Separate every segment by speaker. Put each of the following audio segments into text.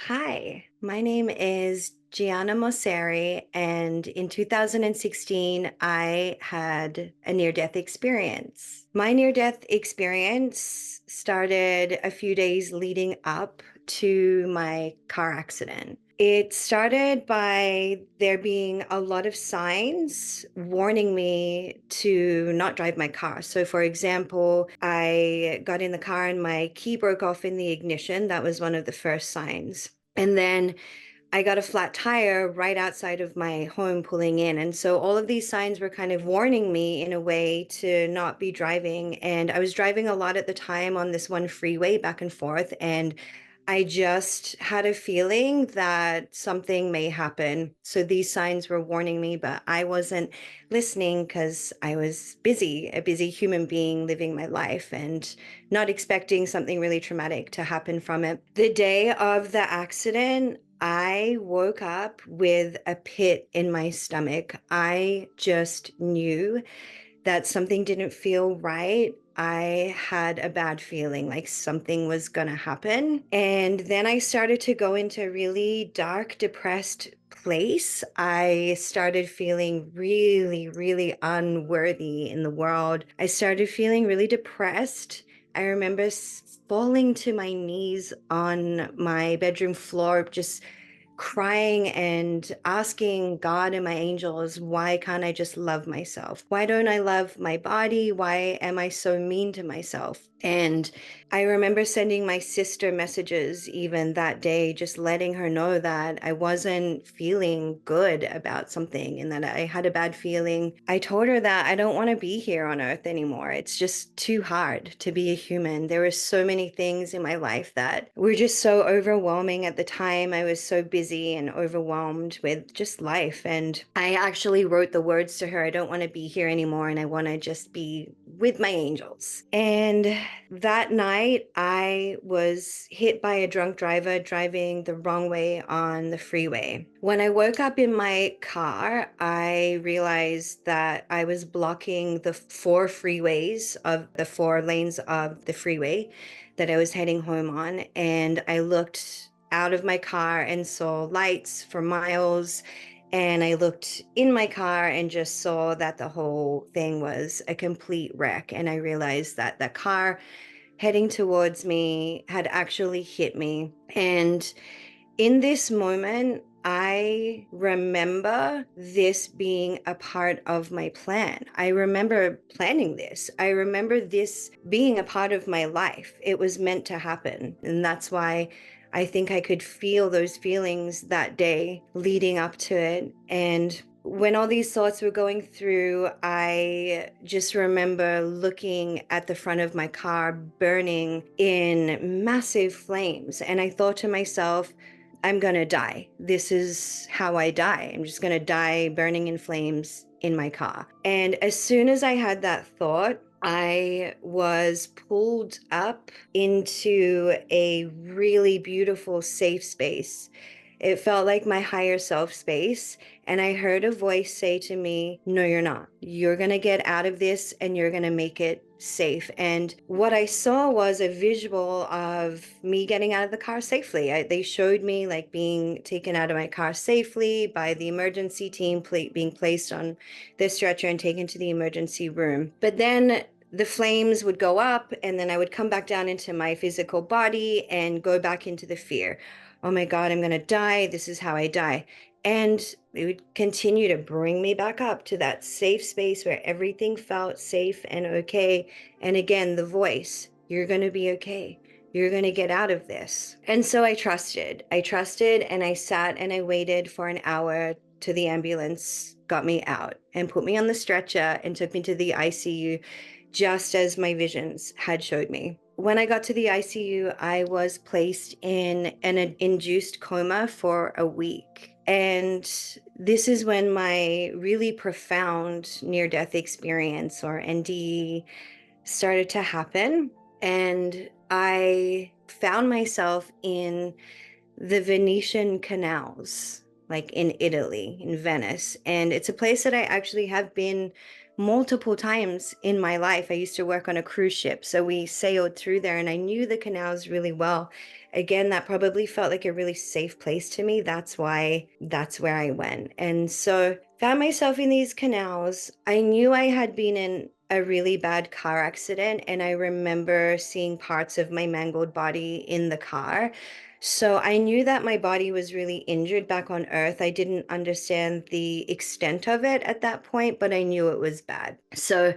Speaker 1: Hi, my name is Gianna Mauceri, and in 2016, I had a near-death experience. My near-death experience started a few days leading up to my car accident. It started by there being a lot of signs warning me to not drive my car. So, for example, I got in the car and my key broke off in the ignition. That was one of the first signs. And then I got a flat tire right outside of my home pulling in. And so all of these signs were kind of warning me in a way to not be driving. And I was driving a lot at the time on this one freeway back and forth. And I just had a feeling that something may happen. So these signs were warning me, but I wasn't listening because I was busy, a busy human being living my life and not expecting something really traumatic to happen from it. The day of the accident, I woke up with a pit in my stomach. I just knew that something didn't feel right. I had a bad feeling like something was gonna happen. And then I started to go into a really dark, depressed place. I started feeling really, really unworthy in the world. I started feeling really depressed. I remember falling to my knees on my bedroom floor, just crying and asking God and my angels, why can't I just love myself? Why don't I love my body? Why am I so mean to myself? And I remember sending my sister messages even that day, just letting her know that I wasn't feeling good about something and that I had a bad feeling. I told her that I don't want to be here on earth anymore. It's just too hard to be a human. There were so many things in my life that were just so overwhelming at the time. I was so busy and overwhelmed with just life. And I actually wrote the words to her, I don't want to be here anymore and I want to just be with my angels. And that night, I was hit by a drunk driver driving the wrong way on the freeway. When I woke up in my car, I realized that I was blocking the four freeways of the four lanes of the freeway that I was heading home on. And I looked out of my car and saw lights for miles. And I looked in my car and just saw that the whole thing was a complete wreck. And I realized that the car heading towards me had actually hit me. And in this moment, I remember this being a part of my plan. I remember planning this. I remember this being a part of my life. It was meant to happen. And that's why I think I could feel those feelings that day leading up to it. And when all these thoughts were going through, I just remember looking at the front of my car burning in massive flames. And I thought to myself, I'm gonna die. This is how I die. I'm just gonna die burning in flames in my car. And as soon as I had that thought, I was pulled up into a really beautiful safe space. It felt like my higher self space. And I heard a voice say to me, no, you're not. You're going to get out of this and you're going to make it safe. And what I saw was a visual of me getting out of the car safely. They showed me like being taken out of my car safely by the emergency team, being placed on the stretcher and taken to the emergency room. But then the flames would go up and then I would come back down into my physical body and go back into the fear. Oh my God, I'm going to die. This is how I die. And it would continue to bring me back up to that safe space where everything felt safe and okay. And again, the voice, you're going to be okay. You're going to get out of this. And so I trusted and I sat and I waited for an hour till the ambulance got me out and put me on the stretcher and took me to the ICU just as my visions had showed me. When I got to the ICU, I was placed in an induced coma for a week. And this is when my really profound near-death experience, or NDE, started to happen. And I found myself in the Venetian canals, like in Italy, in Venice. And it's a place that I actually have been multiple times in my life. I used to work on a cruise ship, so we sailed through there and I knew the canals really well. Again, that probably felt like a really safe place to me. That's why that's where I went. And so found myself in these canals. I knew I had been in a really bad car accident, and I remember seeing parts of my mangled body in the car. So I knew that my body was really injured back on Earth. I didn't understand the extent of it at that point, but I knew it was bad. So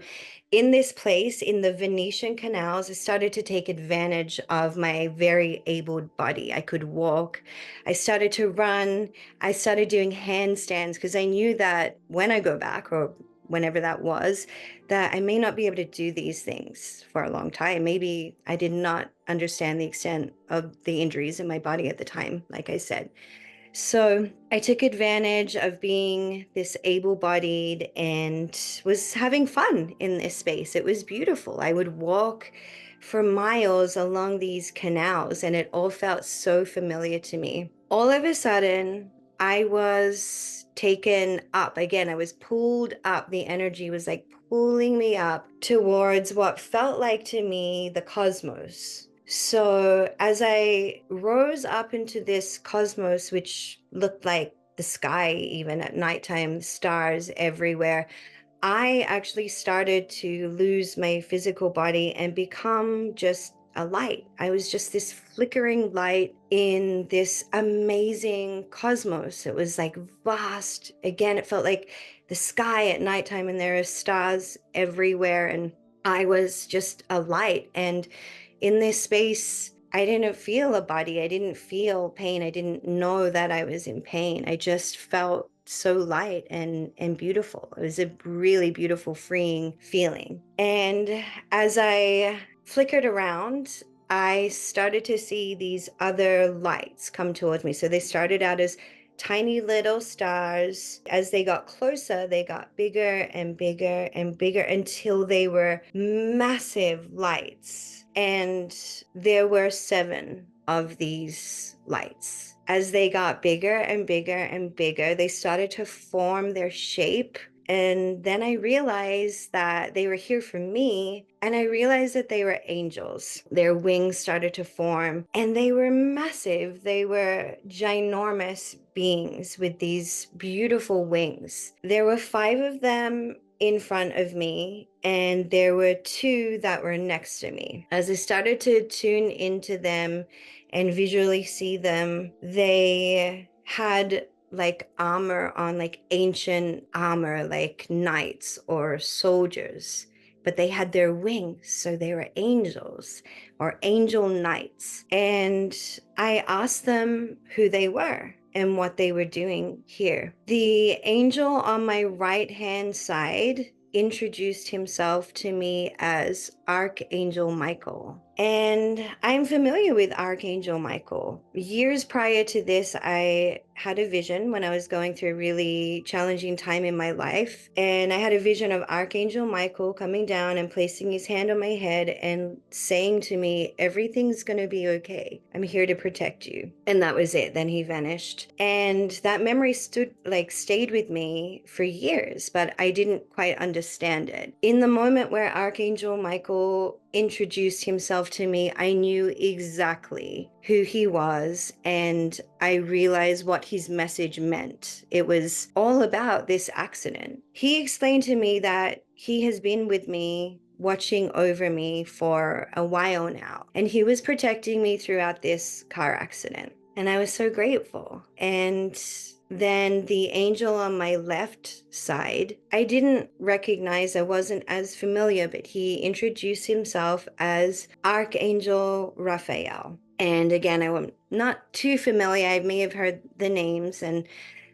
Speaker 1: in this place, in the Venetian canals, I started to take advantage of my very able body. I could walk. I started to run. I started doing handstands because I knew that when I go back, or whenever that was, that I may not be able to do these things for a long time. Maybe I did not understand the extent of the injuries in my body at the time, like I said. So I took advantage of being this able-bodied and was having fun in this space. It was beautiful. I would walk for miles along these canals, and it all felt so familiar to me. All of a sudden, I was taken up. Again, I was pulled up. The energy was like pulling me up towards what felt like to me the cosmos. So as I rose up into this cosmos, which looked like the sky, even at nighttime, stars everywhere, I actually started to lose my physical body and become just a light. I was just this flickering light in this amazing cosmos. It was like vast. Again, it felt like the sky at nighttime, and there are stars everywhere. And I was just a light. And in this space, I didn't feel a body. I didn't feel pain. I didn't know that I was in pain. I just felt so light and beautiful. It was a really beautiful, freeing feeling. And as I flickered around, I started to see these other lights come towards me. So they started out as tiny little stars. As they got closer, they got bigger and bigger and bigger until they were massive lights. And there were 7 of these lights. As they got bigger and bigger and bigger, they started to form their shape. And then I realized that they were here for me, and I realized that they were angels. Their wings started to form, and they were massive. They were ginormous beings with these beautiful wings. There were 5 of them in front of me, and there were 2 that were next to me. As I started to tune into them and visually see them, they had like armor on, like ancient armor, like knights or soldiers, but they had their wings, so they were angels or angel knights. And I asked them who they were and what they were doing here. The angel on my right hand side introduced himself to me as Archangel Michael. And I'm familiar with Archangel Michael. Years prior to this, I had a vision when I was going through a really challenging time in my life. And I had a vision of Archangel Michael coming down and placing his hand on my head and saying to me, "Everything's going to be okay. I'm here to protect you." And that was it. Then he vanished. And that memory stayed with me for years, but I didn't quite understand it. In the moment where Archangel Michael introduced himself to me, I knew exactly who he was, and I realized what his message meant. It was all about this accident. He explained to me that he has been with me, watching over me for a while now, and he was protecting me throughout this car accident. And I was so grateful. And then the angel on my left side, I didn't recognize, I wasn't as familiar, but he introduced himself as Archangel Raphael. And again, I'm not too familiar. I may have heard the names and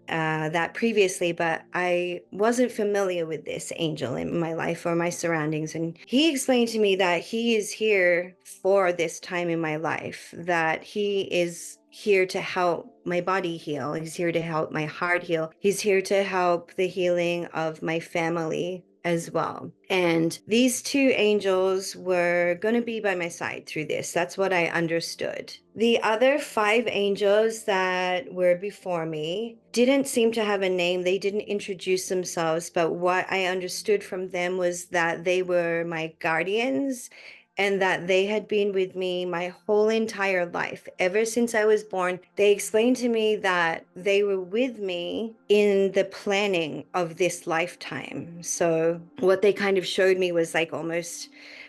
Speaker 1: that previously, but I wasn't familiar with this angel in my life or my surroundings. And he explained to me that he is here for this time in my life, that he is here to help my body heal. He's here to help my heart heal. He's here to help the healing of my family as well. And these two angels were going to be by my side through this. That's what I understood. The other 5 angels that were before me didn't seem to have a name. They didn't introduce themselves, but what I understood from them was that they were my guardians and that they had been with me my whole entire life. Ever since I was born, they explained to me that they were with me in the planning of this lifetime. So what they kind of showed me was like almost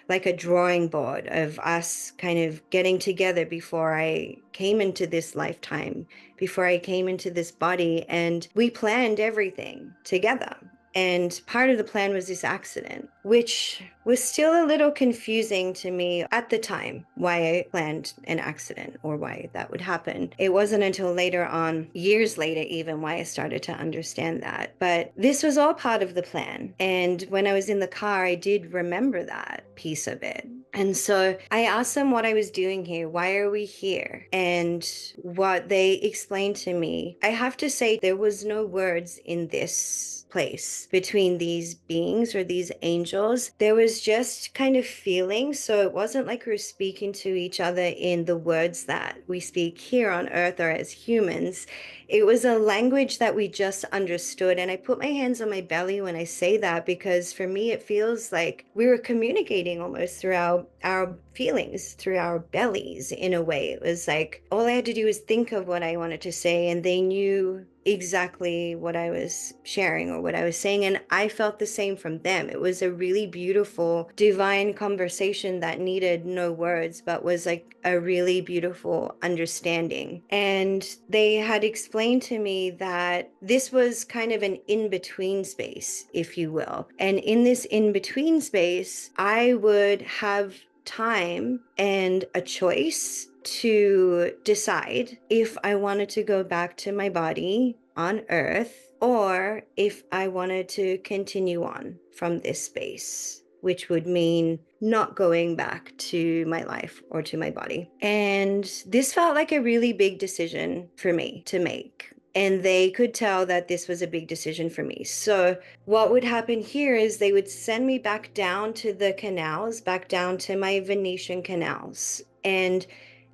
Speaker 1: like a drawing board of us kind of getting together before I came into this lifetime, before I came into this body, and we planned everything together. And part of the plan was this accident, which was still a little confusing to me at the time, why I planned an accident or why that would happen. It wasn't until later on, years later even, why I started to understand that. But this was all part of the plan. And when I was in the car, I did remember that piece of it. And so I asked them what I was doing here. Why are we here? And what they explained to me, I have to say there was no words in this place between these beings or these angels. There was just kind of feeling. So it wasn't like we were speaking to each other in the words that we speak here on earth or as humans. It was a language that we just understood. And I put my hands on my belly when I say that, because for me, it feels like we were communicating almost through our feelings, through our bellies in a way. It was like all I had to do was think of what I wanted to say, and they knew exactly what I was sharing or what I was saying. And I felt the same from them. It was a really beautiful, divine conversation that needed no words, but was like a really beautiful understanding. And they had explained to me that this was kind of an in-between space, if you will. And in this in-between space, I would have time and a choice to decide if I wanted to go back to my body on Earth or if I wanted to continue on from this space, which would mean not going back to my life or to my body. And this felt like a really big decision for me to make. And they could tell that this was a big decision for me. So what would happen here is they would send me back down to the canals, back down to my Venetian canals. And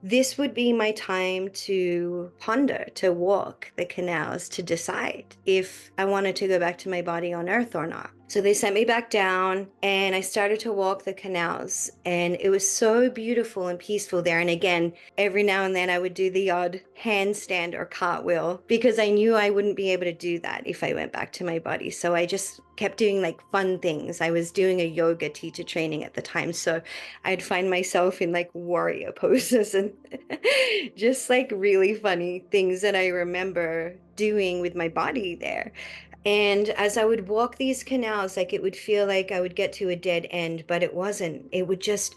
Speaker 1: this would be my time to ponder, to walk the canals, to decide if I wanted to go back to my body on Earth or not. So they sent me back down and I started to walk the canals, and it was so beautiful and peaceful there. And again, every now and then I would do the odd handstand or cartwheel because I knew I wouldn't be able to do that if I went back to my body. So I just kept doing like fun things. I was doing a yoga teacher training at the time. So I'd find myself in like warrior poses and just like really funny things that I remember doing with my body there. And as I would walk these canals, like it would feel like I would get to a dead end, but it wasn't. It would just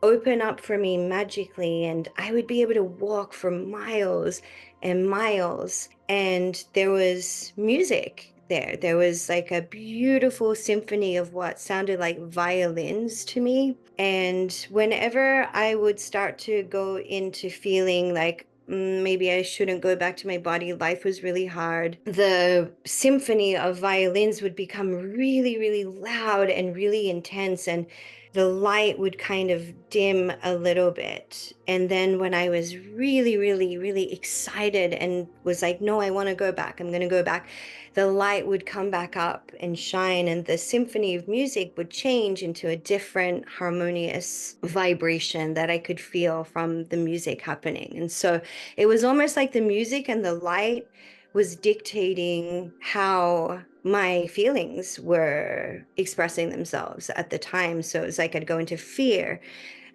Speaker 1: open up for me magically, and I would be able to walk for miles and miles. And there was music there. There was like a beautiful symphony of what sounded like violins to me. And whenever I would start to go into feeling like, maybe I shouldn't go back to my body, life was really hard, the symphony of violins would become really, really loud and really intense, and the light would kind of dim a little bit. And then when I was really, really, really excited and was like, no, I want to go back, I'm going to go back, the light would come back up and shine, and the symphony of music would change into a different harmonious vibration that I could feel from the music happening. And so it was almost like the music and the light was dictating how my feelings were expressing themselves at the time. So it was like I'd go into fear,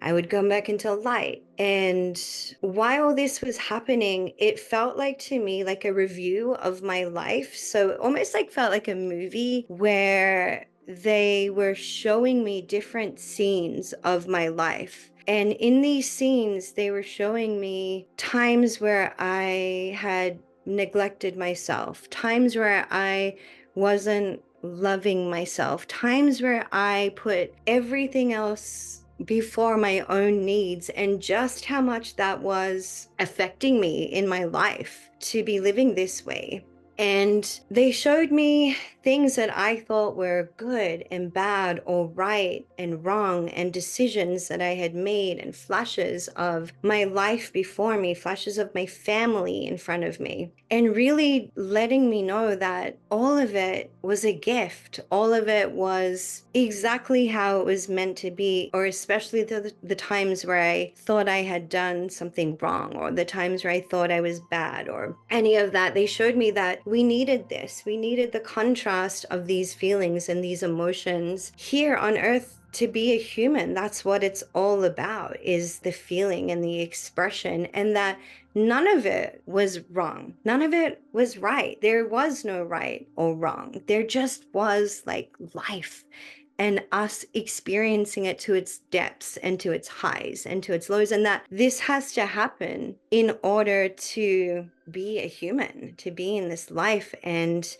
Speaker 1: I would come back into light. And while this was happening, it felt like to me like a review of my life. So it almost like felt like a movie where they were showing me different scenes of my life. And in these scenes, they were showing me times where I had neglected myself, times where I wasn't loving myself, times where I put everything else before my own needs, and just how much that was affecting me in my life to be living this way. And they showed me things that I thought were good and bad or right and wrong, and decisions that I had made, and flashes of my life before me, flashes of my family in front of me, and really letting me know that all of it was a gift. All of it was exactly how it was meant to be, or especially the times where I thought I had done something wrong, or the times where I thought I was bad, or any of that. They showed me that we needed this. We needed the contrast of these feelings and these emotions here on earth to be a human. That's what it's all about, is the feeling and the expression, and that none of it was wrong. None of it was right. There was no right or wrong. There just was like life, and us experiencing it to its depths and to its highs and to its lows. And that this has to happen in order to be a human, to be in this life, and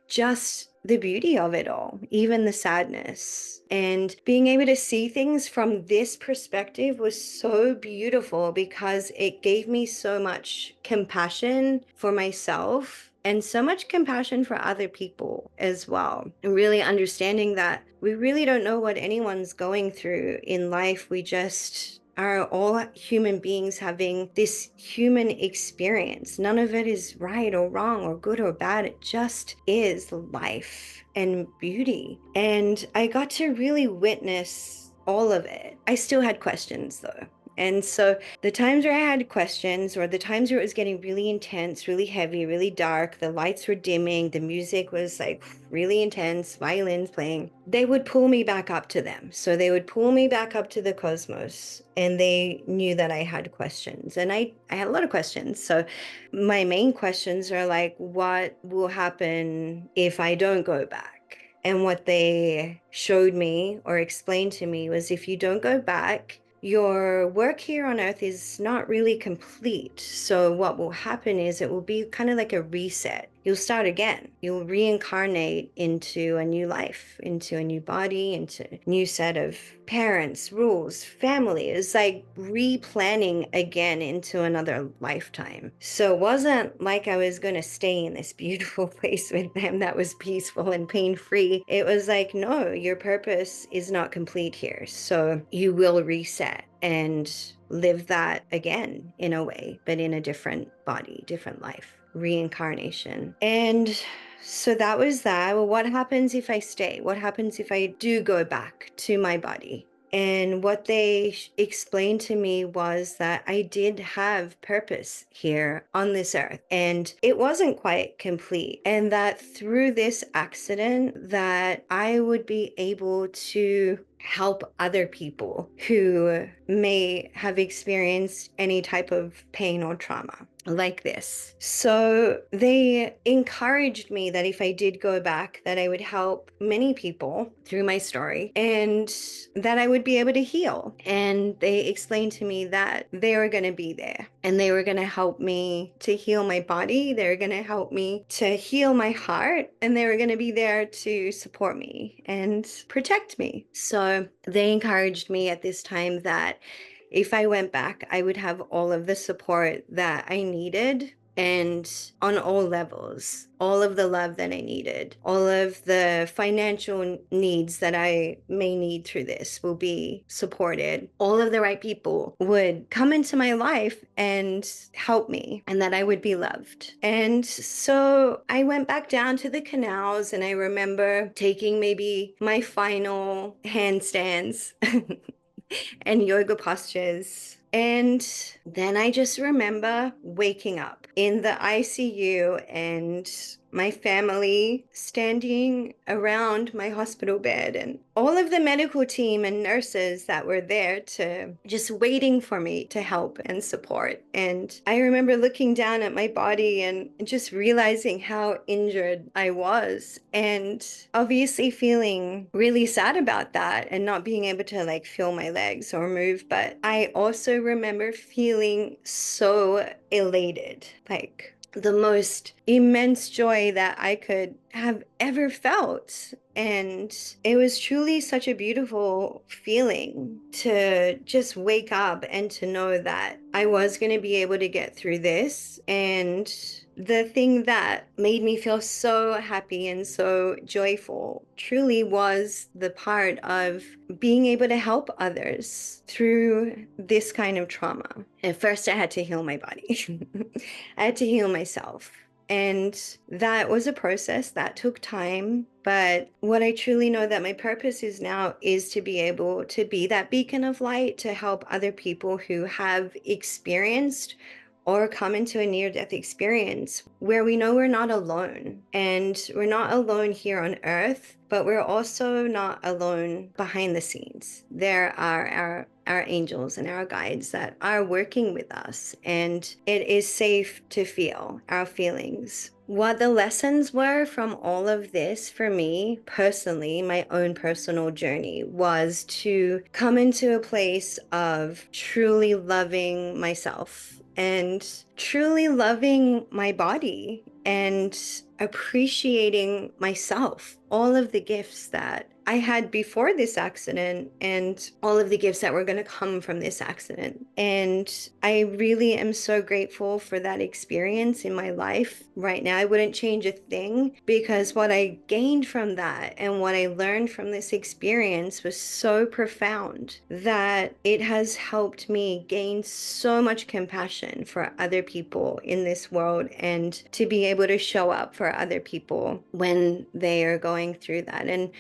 Speaker 1: just the beauty of it all, even the sadness. And being able to see things from this perspective was so beautiful, because it gave me so much compassion for myself and so much compassion for other people as well. And really understanding that we really don't know what anyone's going through in life. We just are all human beings having this human experience. None of it is right or wrong or good or bad. It just is life and beauty. And I got to really witness all of it. I still had questions though. And so the times where I had questions, or the times where it was getting really intense, really heavy, really dark, the lights were dimming, the music was like really intense, violins playing, they would pull me back up to them. So they would pull me back up to the cosmos, and they knew that I had questions. And I had a lot of questions. So my main questions are like, what will happen if I don't go back? And what they showed me or explained to me was, if you don't go back, your work here on earth is not really complete. So what will happen is it will be kind of like a reset. You'll start again. You'll reincarnate into a new life, into a new body, into a new set of parents, rules, family. It's like replanning again into another lifetime. So it wasn't like I was going to stay in this beautiful place with them that was peaceful and pain-free. It was like, no, your purpose is not complete here. So you will reset and live that again in a way, but in a different body, different life, reincarnation. And so that was that. Well, what happens if I stay? What happens if I do go back to my body? And what they explained to me was that I did have purpose here on this earth, and it wasn't quite complete. And that through this accident, that I would be able to help other people who may have experienced any type of pain or trauma like this. So they encouraged me that if I did go back, that I would help many people through my story, and that I would be able to heal. And they explained to me that they were going to be there, and they were going to help me to heal my body. They were going to help me to heal my heart, and they were going to be there to support me and protect me. So they encouraged me at this time that if I went back, I would have all of the support that I needed, and on all levels, all of the love that I needed, all of the financial needs that I may need through this will be supported. All of the right people would come into my life and help me, and that I would be loved. And so I went back down to the canals, and I remember taking maybe my final handstands and yoga postures. And then I just remember waking up in the ICU, and my family standing around my hospital bed, and all of the medical team and nurses that were there to just waiting for me to help and support. And I remember looking down at my body and just realizing how injured I was, and obviously feeling really sad about that and not being able to like feel my legs or move. But I also remember feeling so elated, like the most immense joy that I could have ever felt. And it was truly such a beautiful feeling to just wake up and to know that I was going to be able to get through this, and the thing that made me feel so happy and so joyful truly was the part of being able to help others through this kind of trauma. At first, I had to heal my body. I had to heal myself. And that was a process that took time. But what I truly know that my purpose is now is to be able to be that beacon of light to help other people who have experienced or come into a near-death experience where we know we're not alone. And we're not alone here on earth, but we're also not alone behind the scenes. There are our angels and our guides that are working with us, and it is safe to feel our feelings. What the lessons were from all of this for me personally, my own personal journey, was to come into a place of truly loving myself and truly loving my body and appreciating myself, all of the gifts that I had before this accident and all of the gifts that were going to come from this accident. And I really am so grateful for that experience in my life right now. I wouldn't change a thing, because what I gained from that and what I learned from this experience was so profound that it has helped me gain so much compassion for other people in this world, and to be able to show up for other people when they are going through that. And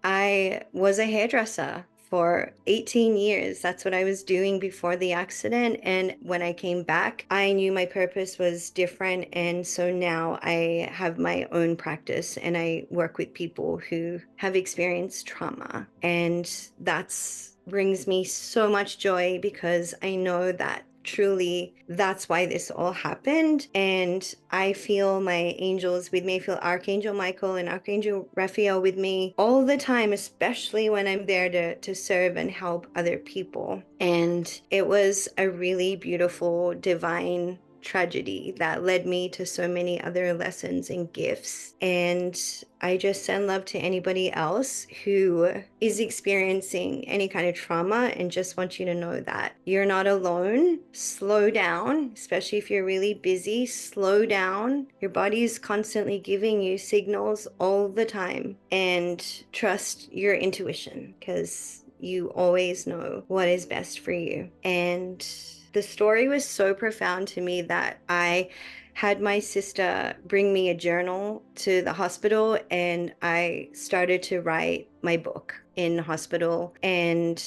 Speaker 1: I was a hairdresser for 18 years. That's what I was doing before the accident. And when I came back, I knew my purpose was different. And so now I have my own practice and I work with people who have experienced trauma. And that's brings me so much joy, because I know that truly that's why this all happened. And I feel my angels with me. I feel Archangel Michael and Archangel Raphael with me all the time, especially when I'm there to serve and help other people. And it was a really beautiful divine tragedy that led me to so many other lessons and gifts. And I just send love to anybody else who is experiencing any kind of trauma, and just want you to know that you're not alone. Slow down, especially if you're really busy. Slow down. Your body is constantly giving you signals all the time, and trust your intuition, because you always know what is best for you. And the story was so profound to me that I had my sister bring me a journal to the hospital, and I started to write my book in hospital. And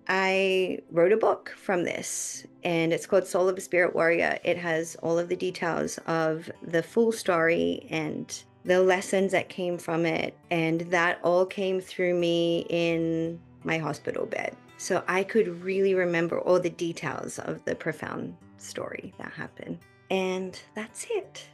Speaker 1: I wrote a book from this, and it's called Soul of a Spirit Warrior. It has all of the details of the full story and the lessons that came from it. And that all came through me in my hospital bed. So I could really remember all the details of the profound story that happened. And that's it.